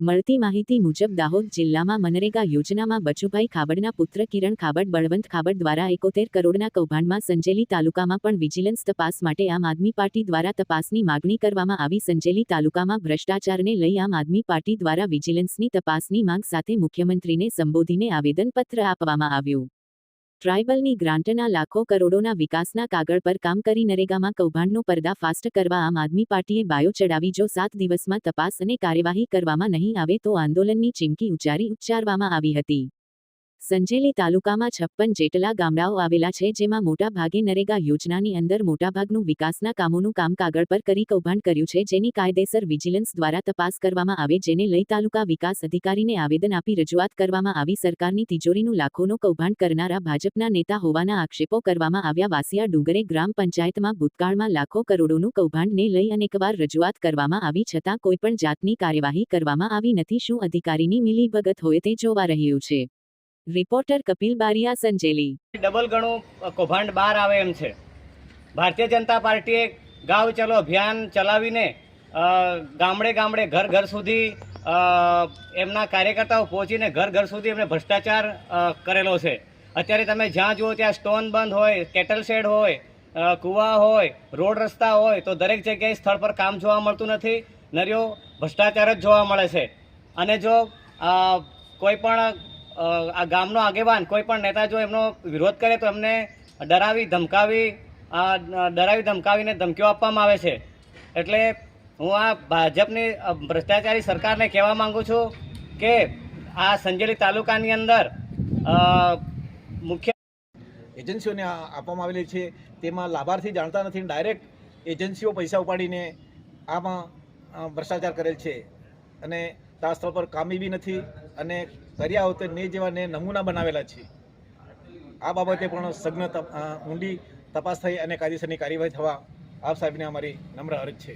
મળતી માહિતી મુજબ દાહોદ જિલ્લામાં મનરેગા યોજનામાં બચુભાઈ ખાબડના પુત્ર કિરણ ખાબડ બળવંત ખાબડ દ્વારા 71 કરોડના કૌભાંડમાં સંજેલી તાલુકામાં પણ વિજિલન્સ તપાસ માટે આમ આદમી પાર્ટી દ્વારા તપાસની માગણી કરવામાં આવી। સંજેલી તાલુકામાં ભ્રષ્ટાચારને લઈ આમ આદમી પાર્ટી દ્વારા વિજિલન્સની તપાસની માંગ સાથે મુખ્યમંત્રીને સંબોધીને આવેદનપત્ર આપવામાં આવ્યું। ટ્રાઇબલની ગ્રાન્ટના લાખો કરોડોના વિકાસના કાગળ પર કામ કરી નરેગામાં કૌભાંડનો પર્દાફાશ કરવા આમ આદમી પાર્ટીએ બાયો ચડાવી। જો 7 દિવસમાં તપાસ અને કાર્યવાહી કરવામાં નહીં આવે તો આંદોલનની ચીમકી ઉચ્ચારવામાં આવી હતી। સંજેલી તાલુકામાં 56 જેટલા ગામડાઓ આવેલા છે, જેમાં મોટા ભાગે નરેગા યોજનાની અંદર મોટાભાગનું વિકાસના કામોનું કામ કાગળ પર કરી કૌભાંડ કર્યું છે, જેની કાયદેસર વિજિલન્સ દ્વારા તપાસ કરવામાં આવે, જેને લઈ તાલુકા વિકાસ અધિકારીને આવેદન આપી રજૂઆત કરવામાં આવી। સરકારની તિજોરીનું લાખોનો કૌભાંડ કરનારા ભાજપના નેતા હોવાના આક્ષેપો કરવામાં આવ્યા। વાસિયા ડુંગરે ગ્રામ પંચાયતમાં ભૂતકાળમાં લાખો કરોડોનું કૌભાંડને લઈ અનેકવાર રજૂઆત કરવામાં આવી છતાં કોઈપણ જાતની કાર્યવાહી કરવામાં આવી નથી। શું અધિકારીની મિલીભગત હોય તે જોવા રહ્યું છે। રિપોર્ટર કપિલ બારિયા, સંજેલી। ડબલ ગણું કૌભાંડ બહાર આવે એમ છે। ભારતીય જનતા પાર્ટીએ ગાંવ ચલો અભિયાન ચલાવીને ગામડે ગામડે ઘર ઘર સુધી એમના કાર્યકર્તાઓ પહોંચીને ઘર ઘર સુધી એમને ભ્રષ્ટાચાર કરેલો છે। અત્યારે તમે જ્યાં જુઓ ત્યાં સ્ટોન બંધ હોય, કેટલ શેડ હોય, કૂવા હોય, રોડ રસ્તા હોય, તો દરેક જગ્યાએ સ્થળ પર કામ જોવા મળતું નથી। નર્યો ભ્રષ્ટાચાર જ જોવા મળે છે। અને જો કોઈ પણ આ ગામનો આગેવાન કોઈ પણ નેતા જો એમનો વિરોધ કરે તો એમને ડરાવી ધમકાવીને ધમકીઓ આપવામાં આવે છે। એટલે હું આ ભાજપની ભ્રષ્ટાચારી સરકારને કહેવા માંગુ છું કે આ સંજેલી તાલુકાની અંદર મુખ્ય એજન્સીઓને આપવામાં આવેલી છે, તેમાં લાભાર્થી જાણતા નથી, ડાયરેક્ટ એજન્સીઓ પૈસા ઉપાડીને આમાં ભ્રષ્ટાચાર કરેલ છે અને આ સ્થળ પર કામી બી નથી અને કર્યા હોતે ને જેવા ને નમૂના બનાવેલા છે। આ બાબતે પણ સઘન ઊંડી તપાસ થઈ અને કાયદેસરની કાર્યવાહી થવા આપ સાહેબને અમારી નમ્ર અરજ છે।